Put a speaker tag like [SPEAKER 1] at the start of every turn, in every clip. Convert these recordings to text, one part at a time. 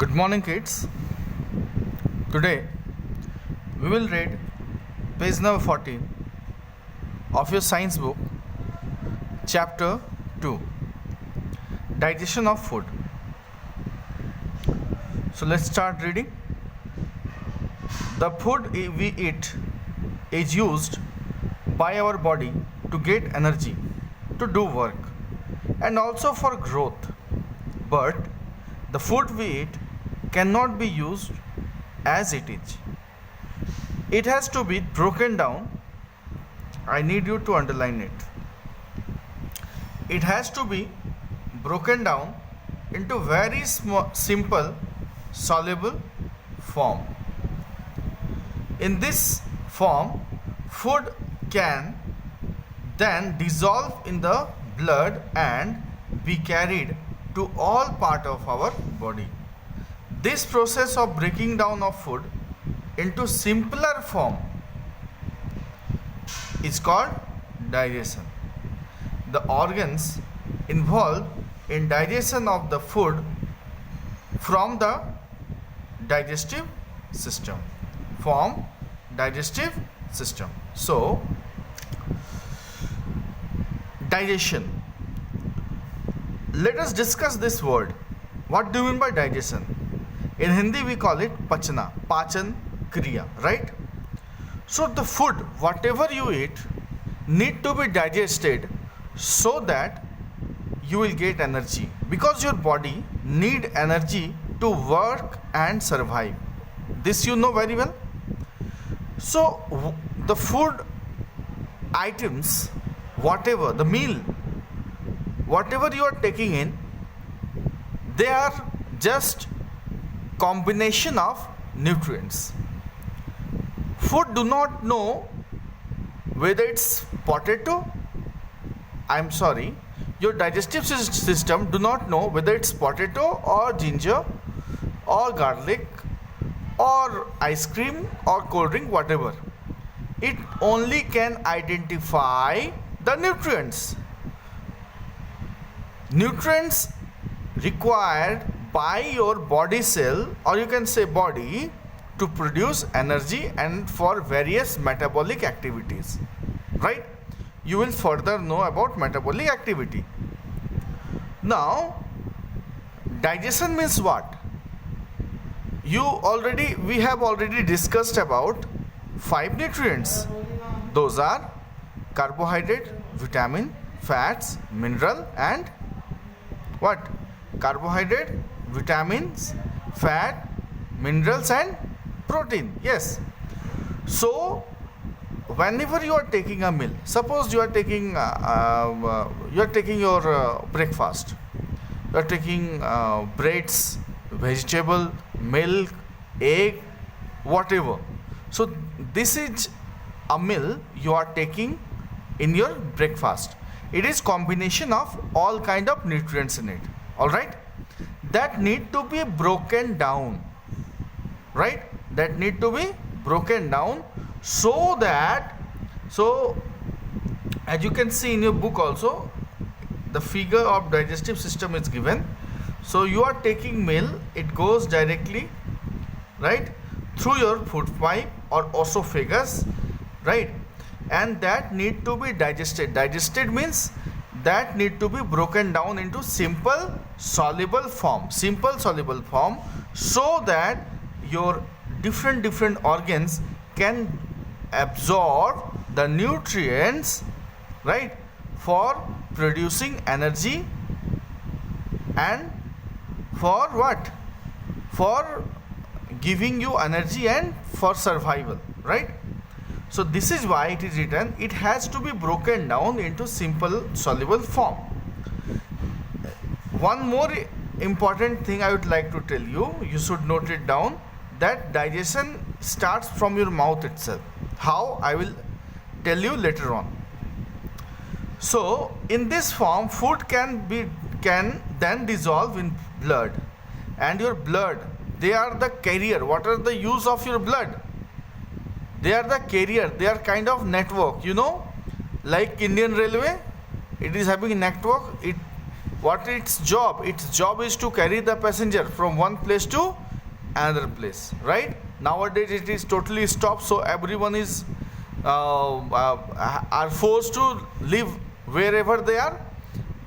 [SPEAKER 1] Good morning, kids. Today we will read page number 14 of your science book, chapter 2, Digestion of Food. So let's start reading. The food we eat is used by our body to get energy, to do work, and also for growth. But the food we eat cannot be used as it is. It has to be broken down. I need you to underline it. It has to be broken down into very simple, soluble form. In this form, food can then dissolve in the blood and be carried to all part of our body. This process of breaking down of food into simpler form is called digestion. The organs involved in digestion of the food from the digestive system. So, digestion. Let us discuss this word. What do you mean by digestion? In Hindi we call it pachana, pachan kriya, right? So the food, whatever you eat, need to be digested so that you will get energy, because your body need energy to work and survive. This you know very well. So the food items, whatever the meal, whatever you are taking in, they are just combination of nutrients. Food do not know whether it's potato. Your digestive system do not know whether it's potato or ginger or garlic or ice cream or cold drink, whatever. It only can identify the nutrients. Nutrients required by your body cell, or you can say body, to produce energy and for various metabolic activities, right? You will further know about metabolic activity. Now, digestion means what? We have already discussed about 5 nutrients. Those are carbohydrate, vitamin, fats, mineral, and what? Carbohydrate, vitamins, fat, minerals, and protein. Yes. So whenever you are taking a meal, suppose you are taking your breakfast, you are taking breads, vegetable, milk, egg, whatever. So this is a meal you are taking in your breakfast. It is combination of all kind of nutrients in it. All right, that need to be broken down, right? That need to be broken down so as you can see in your book also, the figure of digestive system is given. So you are taking meal, it goes directly, right, through your food pipe or esophagus, right? And that need to be digested. Digested means that need to be broken down into simple soluble form, so that your different organs can absorb the nutrients, right, for producing energy and for what? For giving you energy and for survival, right? So this is why it is written, it has to be broken down into simple soluble form. One more important thing I would like to tell you, you should note it down, that digestion starts from your mouth itself. How? I will tell you later on. So in this form, food can then dissolve in blood, and your blood, they are the carrier. What are the use of your blood? They are the carrier. They are kind of network, like Indian Railway. It is having a network. what its job? Its job is to carry the passenger from one place to another place, right? Nowadays it is totally stopped, so everyone is are forced to live wherever they are,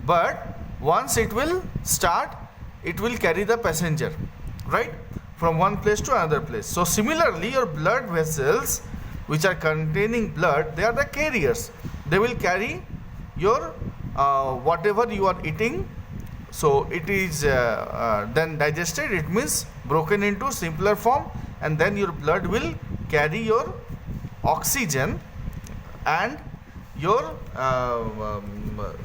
[SPEAKER 1] but once it will start, it will carry the passenger, right, from one place to another place. So similarly, your blood vessels which are containing blood, they are the carriers. They will carry your whatever you are eating. So it is then digested, it means broken into simpler form, and then your blood will carry your oxygen and your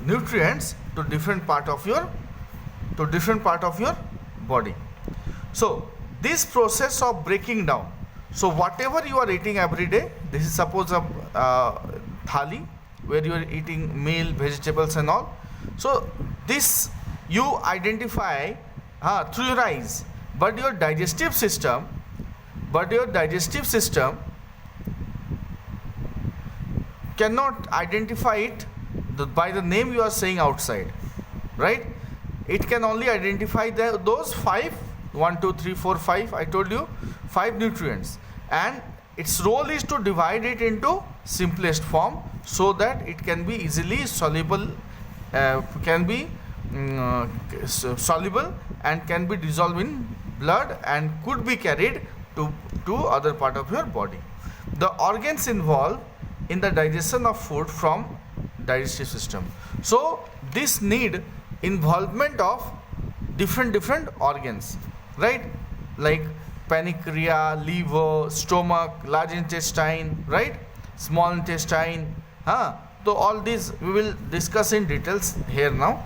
[SPEAKER 1] nutrients to different part of your body. So this process of breaking down, so whatever you are eating every day, this is suppose a thali where you are eating meal, vegetables and all. So this you identify through your eyes, but your digestive system cannot identify it by the name you are saying outside, right? It can only identify those 5, 1, 2, 3, 4, 5, I told you 5 nutrients, and its role is to divide it into simplest form so that it can be easily soluble, soluble and can be dissolved in blood and could be carried to other part of your body. The organs involved in the digestion of food from digestive system. So this need involvement of different organs, right? Like pancreas, liver, stomach, large intestine, right? Small intestine. So all these we will discuss in details here now.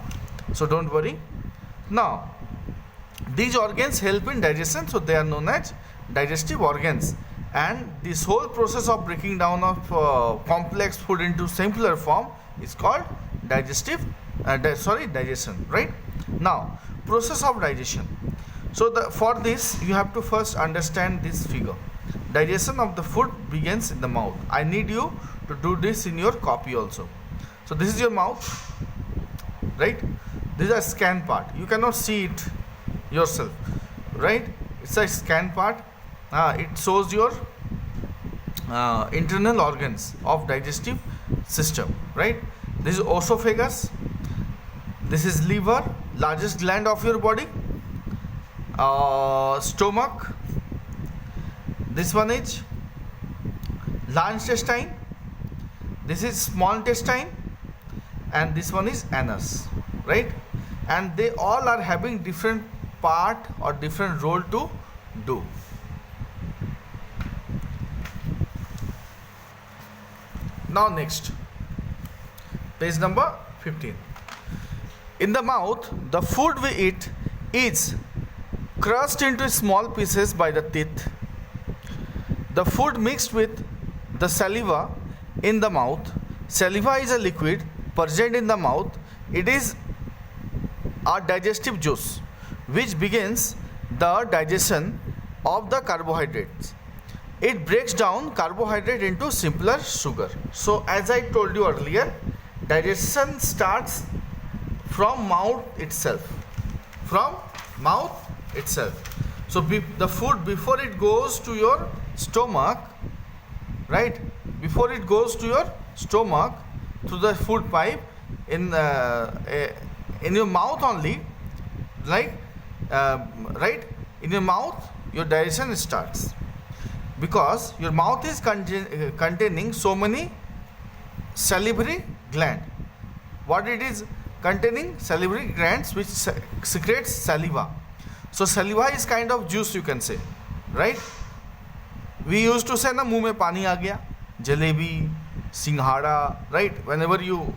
[SPEAKER 1] So don't worry. Now these organs help in digestion, so they are known as digestive organs. And this whole process of breaking down of complex food into simpler form is called digestion, right? Now process of digestion. So for this you have to first understand this figure. Digestion of the food begins in the mouth. I need you to do this in your copy also. So this is your mouth, right? This is a scan part. You cannot see it yourself, right? It's a scan part. It shows your internal organs of digestive system, right? This is esophagus. This is liver, largest gland of your body. Stomach. This one is large intestine. This is small intestine, and this one is anus, right? And they all are having different part or different role to do. Now next, page number 15. In the mouth, the food we eat is crushed into small pieces by the teeth. The food mixed with the saliva in the mouth. Saliva is a liquid present in the mouth. It is a digestive juice which begins the digestion of the carbohydrates. It breaks down carbohydrate into simpler sugar. So as I told you earlier, digestion starts from mouth itself. So the food, before it goes to your stomach, right? Before it goes to your stomach through the food pipe, in your mouth only, like right? In your mouth, your digestion starts, because your mouth is containing so many salivary gland. What it is containing? Salivary glands which secretes saliva. So saliva is kind of juice, you can say, right? We used to say na मुंह में पानी आ गया, jalebi, singhara, right? Whenever you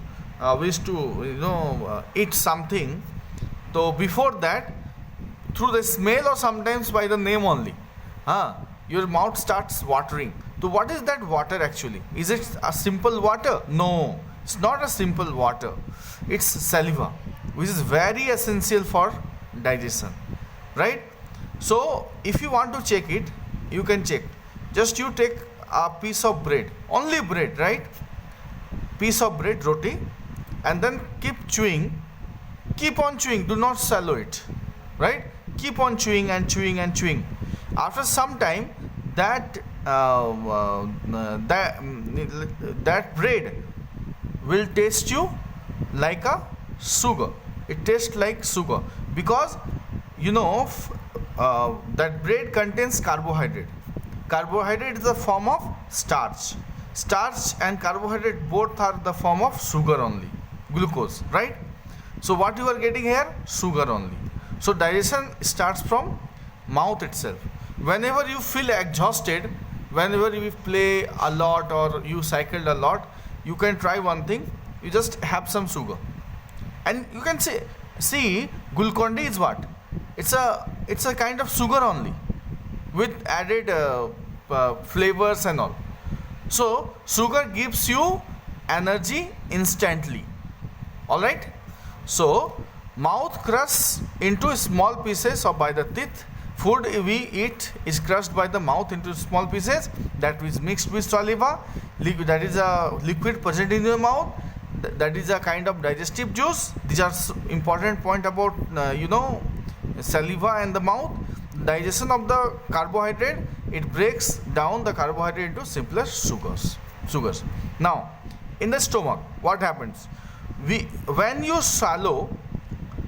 [SPEAKER 1] wish to eat something, so before that, through the smell or sometimes by the name only, your mouth starts watering. So what is that water actually? Is it a simple water? No, it's not a simple water. It's saliva, which is very essential for digestion, right? So if you want to check it, you can check. Just you take a piece of bread, only bread, right? Piece of bread, roti, and then keep chewing keep on chewing, do not swallow it, right? Keep on chewing and chewing and chewing. After some time, that that bread will taste you like a sugar. It tastes like sugar because you know that bread contains carbohydrate. Carbohydrate is a form of starch. Starch and carbohydrate both are the form of sugar only, glucose, right? So what you are getting here? Sugar only. So digestion starts from mouth itself. Whenever you feel exhausted, whenever you play a lot or you cycled a lot, you can try one thing. You just have some sugar, and you can see Glucon-D is what? It's a kind of sugar only, with added flavors and all. So sugar gives you energy instantly. All right. So mouth crushed into small pieces or by the teeth. Food we eat is crushed by the mouth into small pieces that is mixed with saliva. That is a liquid present in your mouth. That is a kind of digestive juice. These are important point about saliva and the mouth. Digestion of the carbohydrate, it breaks down the carbohydrate into simpler sugars. Now in the stomach, what happens? When you swallow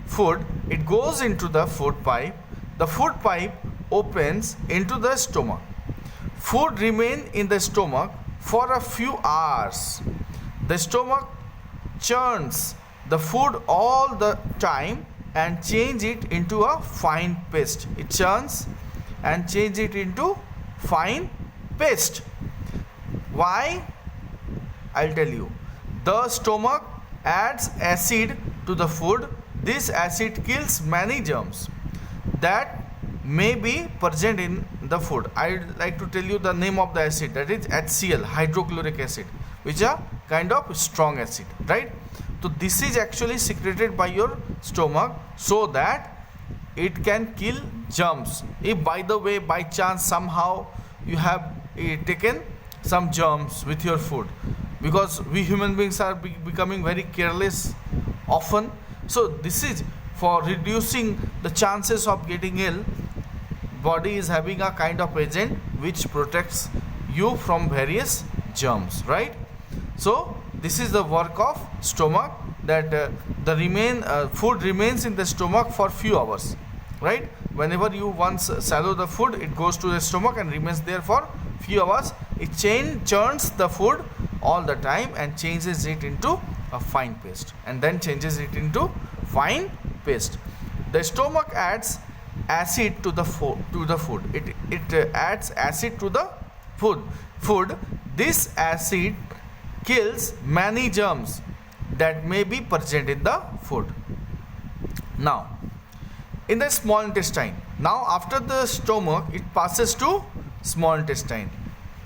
[SPEAKER 1] food, it goes into the food pipe. The food pipe opens into the stomach. Food remains in the stomach for a few hours. The stomach churns the food all the time and change it into a fine paste. It churns and change it into fine paste. Why? I'll tell you. The stomach adds acid to the food. This acid kills many germs that may be present in the food. I would like to tell you the name of the acid, that is HCl, hydrochloric acid, which is a kind of strong acid, right? So this is actually secreted by your stomach so that it can kill germs. If by the way, by chance somehow you have taken some germs with your food, because we human beings are becoming very careless often. So this is for reducing the chances of getting ill. Body is having a kind of agent which protects you from various germs, right? So this is the work of stomach, that the food remains in the stomach for few hours, right? Whenever you once swallow the food, it goes to the stomach and remains there for few hours. It churns the food all the time and changes it into a fine paste, and then changes it into fine paste. The stomach adds acid to the food. It adds acid to the food. This acid kills many germs that may be present in the food. Now in the small intestine, now after the stomach it passes to small intestine.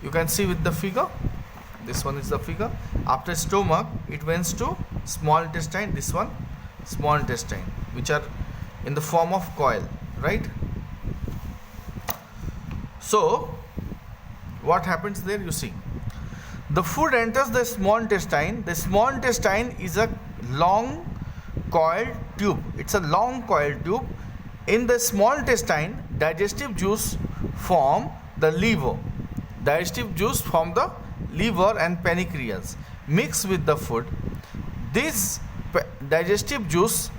[SPEAKER 1] You can see with the figure, this one is the figure. After stomach it went to small intestine, this one small intestine, which are in the form of coil, right? So what happens there? You see, the food enters the small intestine. The small intestine is a long coiled tube. It's a long coiled tube. In the small intestine, digestive juice form the liver. Digestive juice from the liver and pancreas mix with the food. This digestive juice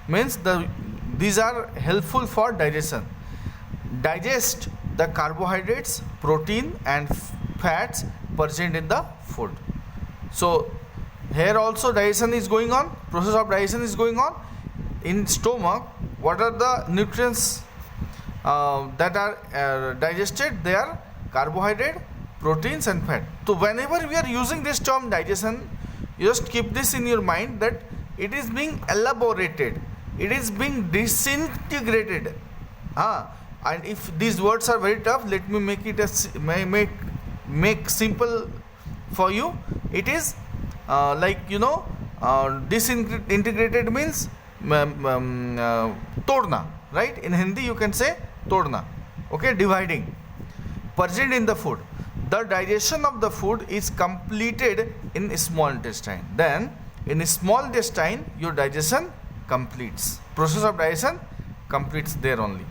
[SPEAKER 1] means these are helpful for digestion. Digest the carbohydrates, protein and fats present in the food. So here also digestion is going on, process of digestion is going on. In stomach, what are the nutrients that are digested? They are carbohydrate, proteins and fat. So whenever we are using this term digestion, you just keep this in your mind, that it is being elaborated, it is being disintegrated. And if these words are very tough, let me make it make simple for you. It is disintegrated means todna, right? In Hindi you can say todna, okay, dividing, present in the food. The digestion of the food is completed in small intestine. Then in a small intestine your digestion completes. Process of digestion completes there only.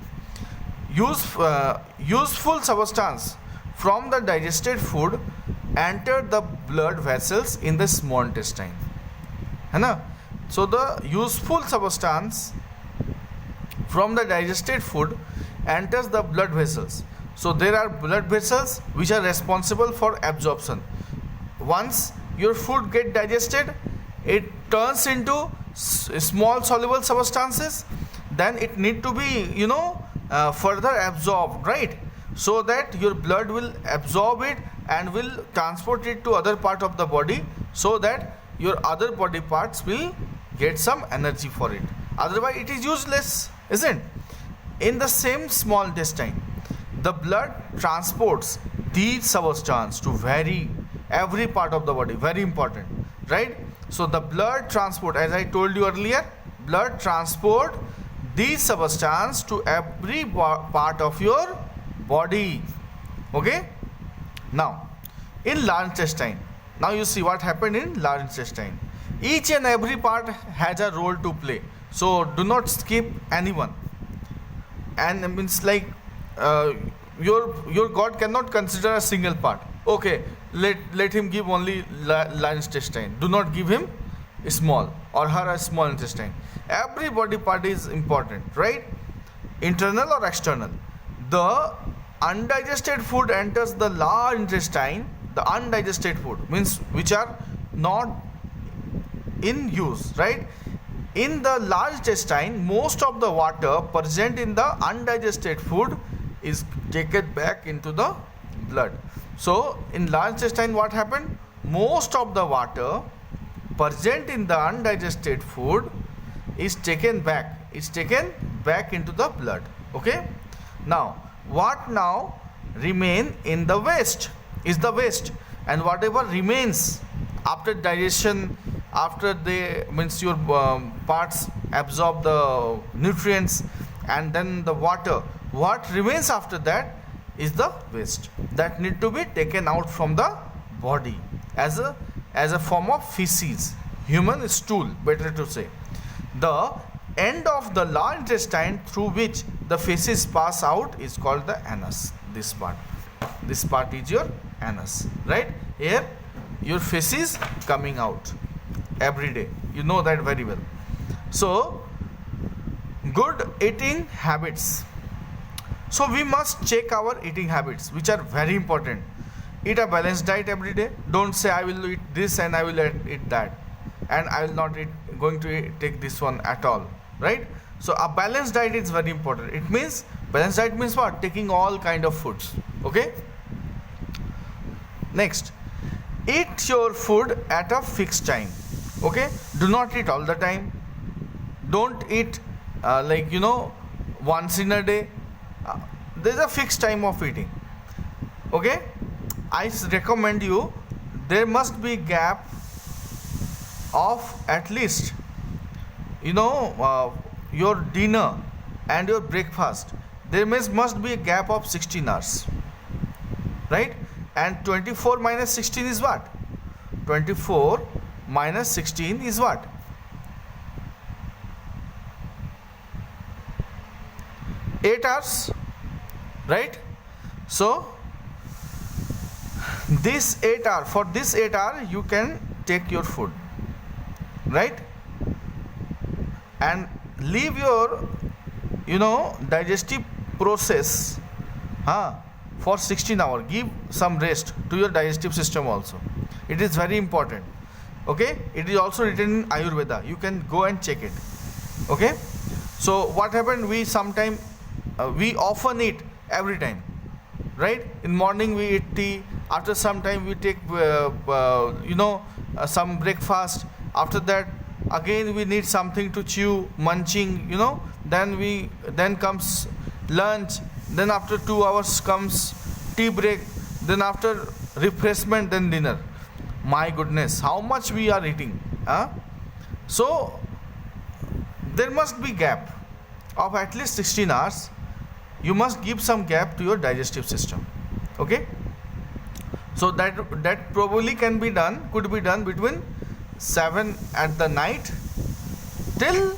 [SPEAKER 1] Useful substance from the digested food enter the blood vessels in the small intestine, है ना. So the useful substance from the digested food enters the blood vessels. So there are blood vessels which are responsible for absorption. Once your food get digested, it turns into small soluble substances, then it need to be further absorbed, right? So that your blood will absorb it and will transport it to other part of the body, so that your other body parts will get some energy for it. Otherwise it is useless, isn't it? In the same small intestine, the blood transports these substances to every part of the body. Very important, right? So the blood transport, as I told you earlier, blood transport these substances to every part of your body. Okay. Now in large intestine, now you see what happened in large intestine. Each and every part has a role to play, so do not skip anyone. And means like your God cannot consider a single part. Okay, let him give only large intestine. Do not give him small or her a small intestine. Every body part is important, right? Internal or external. The undigested food enters the large intestine. The undigested food means which are not in use, right? In the large intestine, most of the water present in the undigested food is taken back into the blood. So in large intestine what happened? Most of the water present in the undigested food is taken back into the blood. Okay. Now what now remain in the waste is the waste, and whatever remains after digestion, after they means your parts absorb the nutrients and then the water, what remains after that is the waste that need to be taken out from the body as a form of feces, human stool, better to say. The end of the large intestine through which the feces pass out is called the anus. This part is your anus, right? Here your feces coming out every day, you know that very well. So good eating habits. So we must check our eating habits, which are very important. Eat a balanced diet every day. Don't say I will eat this and I will eat that, and I will not take this one at all, right? So a balanced diet is very important. It means balanced diet means what? Taking all kind of foods. Okay. Next, eat your food at a fixed time. Okay. Do not eat all the time. Don't eat once in a day. There is a fixed time of eating. Okay. I recommend you, there must be gap of at least your dinner and your breakfast. There must be a gap of 16 hours, right? And 24 minus 16 is what? 24 minus 16 is what? 8 hours, right? So for this 8 hour you can take your food, right? And leave your digestive process for 16 hours. Give some rest to your digestive system also. It is very important. Okay. It is also written in Ayurveda. You can go and check it. Okay. So what happened? We often eat every time, right? In morning we eat tea. After some time we take some breakfast. After that again we need something to chew, munching, then comes lunch, then after 2 hours comes tea break, then after refreshment, then dinner. My goodness, how much we are eating, So there must be gap of at least 16 hours. You must give some gap to your digestive system. Okay. So that probably could be done between 7 at the night till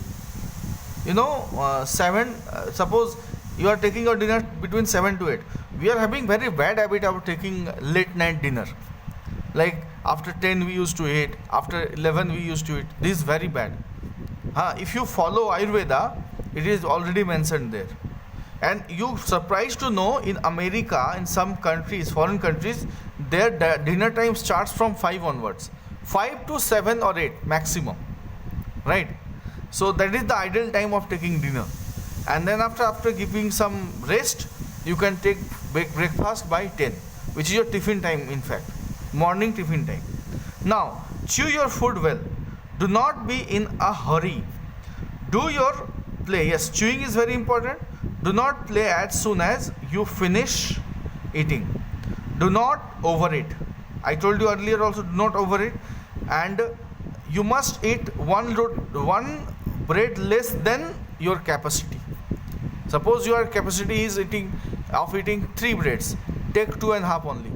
[SPEAKER 1] 7, suppose you are taking your dinner between 7 to 8. We are having very bad habit of taking late night dinner, like after 10 we used to eat, after 11 we used to eat. This is very bad. If you follow Ayurveda, it is already mentioned there. And you surprised to know in America, in some countries, foreign countries, their dinner time starts from 5 onwards, 5 to 7 or 8 maximum, right? So that is the ideal time of taking dinner. And then after giving some rest, you can take breakfast by 10, which is your tiffin time, in fact, morning tiffin time. Now, chew your food well. Do not be in a hurry. Do your play. Yes, chewing is very important. Do not play as soon as you finish eating. Do not overeat. I told you earlier also, do not overeat. And you must eat one bread less than your capacity. Suppose your capacity is eating 3 breads, take 2.5 only,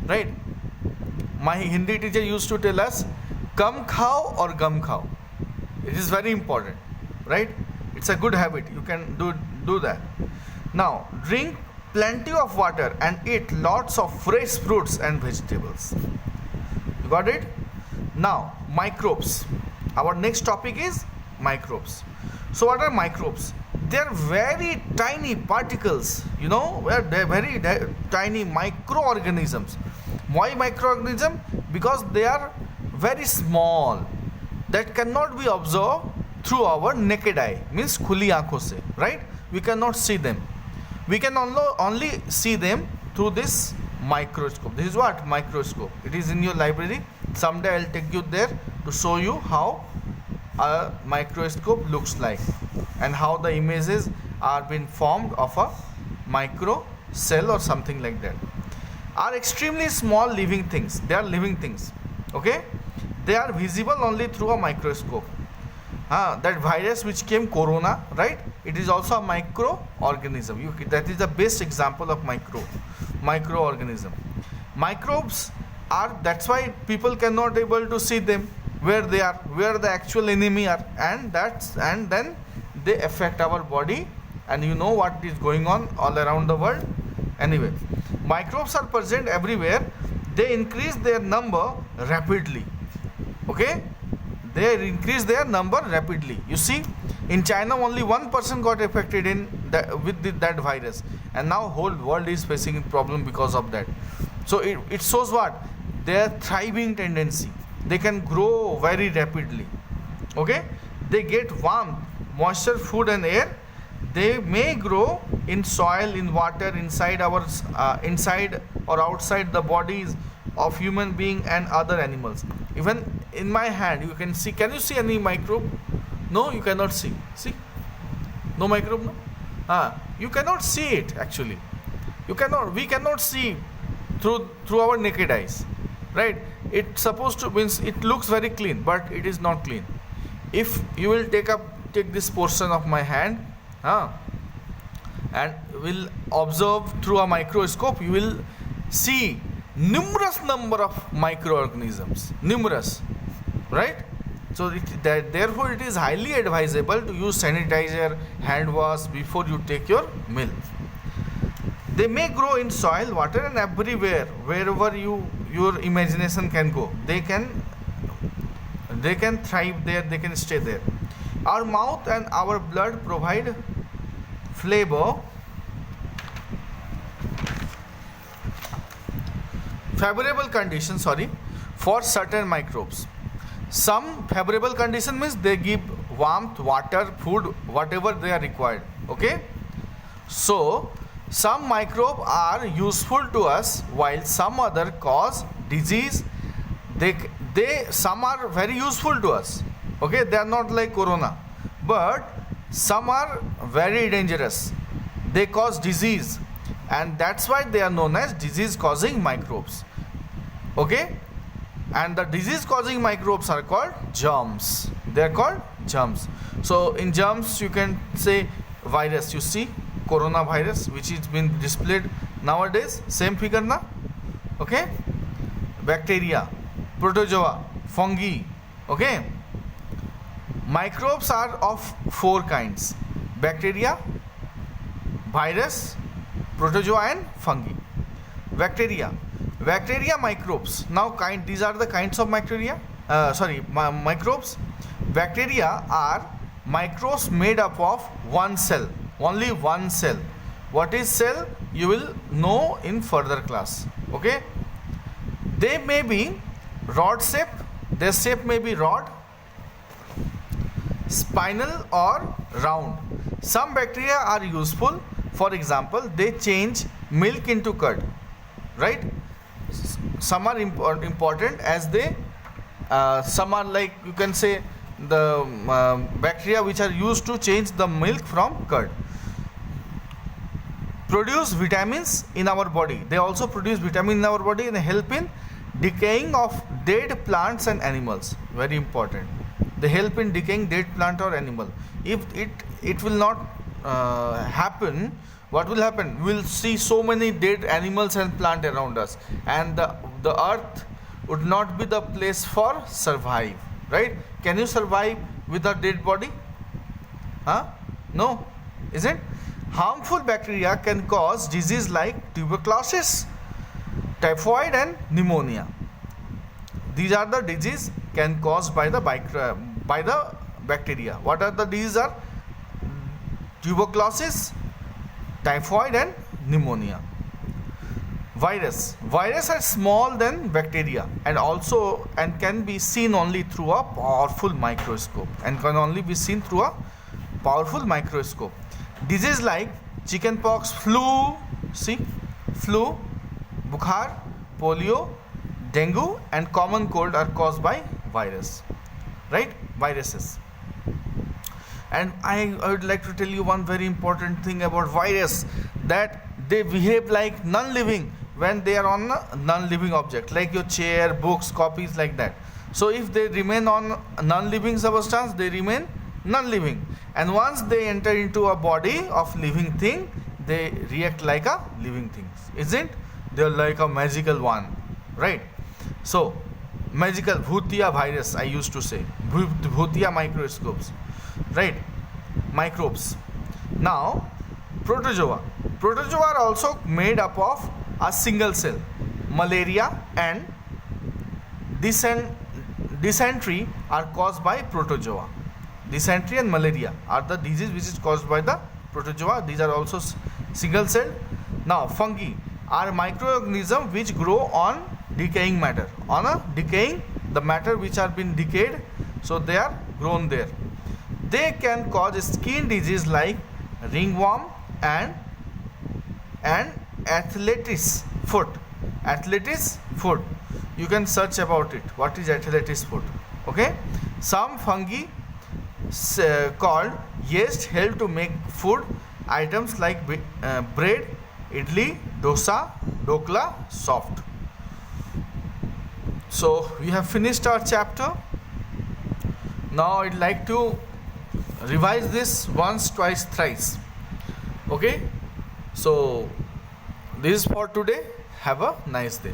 [SPEAKER 1] right? My Hindi teacher used to tell us, "Kam khao or gum khao." It is very important, right? It's a good habit. You can do that. Now, drink plenty of water and eat lots of fresh fruits and vegetables. You got it? Now, microbes. Our next topic is microbes. So, what are microbes? They are very tiny particles, they are very tiny microorganisms. Why microorganism? Because they are very small, that cannot be observed through our naked eye, means khuli aankhon se, right? We cannot see them. We can only see them through this microscope. This is what? Microscope. It is in your library. Someday I'll take you there to show you how a microscope looks like and how the images are being formed of a micro cell or something like that. Are extremely small living things. They are living things. Okay? They are visible only through a microscope. That virus which came, corona, right? It is also a microorganism. That is the best example of microorganism. Microbes are, that's why people cannot able to see them, where they are, where the actual enemy are, and then they affect our body, and you know what is going on all around the world. Anyway, microbes are present everywhere. They increase their number rapidly. Okay, they increase their number rapidly. You see, in China only one person got affected with that virus, and now whole world is facing a problem because of that. So it shows what? Their thriving tendency. They can grow very rapidly. Okay, they get warmth, moisture, food and air. They may grow in soil, in water, inside or outside the bodies of human being and other animals. Even in my hand you can see. Can you see any microbe? No, you cannot see. See, no microbe, no. You cannot see it actually. We cannot see through our naked eyes, right? It's supposed to, means it looks very clean, but it is not clean. If you will take this portion of my hand, and will observe through a microscope, you will see numerous number of microorganisms, numerous, right? So therefore it is highly advisable to use sanitizer, hand wash before you take your meal. They may grow in soil, water and everywhere, wherever your imagination can go. They can thrive there, they can stay there. Our mouth and our blood provide favorable conditions for certain microbes. Some favorable condition means they give warmth, water, food, whatever they are required. Okay, so some microbes are useful to us while some other cause disease. Some are very useful to us. Okay, they are not like corona, but some are very dangerous. They cause disease, and that's why they are known as disease causing microbes. Okay, and the disease causing microbes are called germs. They are called germs. So in germs you can say virus. You see coronavirus, which is been displayed nowadays, same figure na. Okay, bacteria, protozoa, fungi, Okay. Microbes are of 4 kinds: bacteria, virus, protozoa and fungi. Bacteria microbes. Now these are the kinds of bacteria. Microbes. Bacteria are microbes made up of one cell, only one cell. What is cell? You will know in further class. Okay. They may be rod shape. Their shape may be rod, spinal or round. Some bacteria are useful. For example, they change milk into curd, right? Some are important as they some are like, you can say, the bacteria which are used to change the milk from curd. Produce vitamins in our body. They also produce vitamin in our body and help in decaying of dead plants and animals. Very important. They help in decaying dead plant or animal. If it will not happen, what will happen? We will see so many dead animals and plant around us, and the earth would not be the place for survive, right? Can you survive with a dead body? No, isn't? Harmful bacteria can cause disease like tuberculosis, typhoid and pneumonia. These are the disease can caused by the bacteria. What are the diseases? Are tuberculosis, typhoid and pneumonia. Virus are small than bacteria and can be seen only through a powerful microscope. Disease like chickenpox, flu, bukhar, polio, dengue and common cold are caused by virus, right? Viruses. And I would like to tell you one very important thing about virus, that they behave like non-living when they are on a non-living object, like your chair, books, copies, like that. So if they remain on non-living substance, they remain non-living, and once they enter into a body of living thing, they react like a living thing, isn't? They are like a magical one, right? So magical Bhutia virus, I used to say, Bhutia microscopes, right? Microbes. Now protozoa are also made up of a single cell. Malaria and dysentery are caused by protozoa. Dysentery and malaria are the disease which is caused by the protozoa. These are also single cell. Now fungi are microorganisms which grow on decaying matter, the matter which are been decayed, so they are grown there. They can cause skin disease like ringworm and athlete's foot. You can search about it. What is athlete's foot? Okay. Some fungi called yeast help to make food items like bread, idli, dosa, dokla soft. So we have finished our chapter. Now I'd like to revise this once, twice, thrice. Okay. So this is for today. Have a nice day.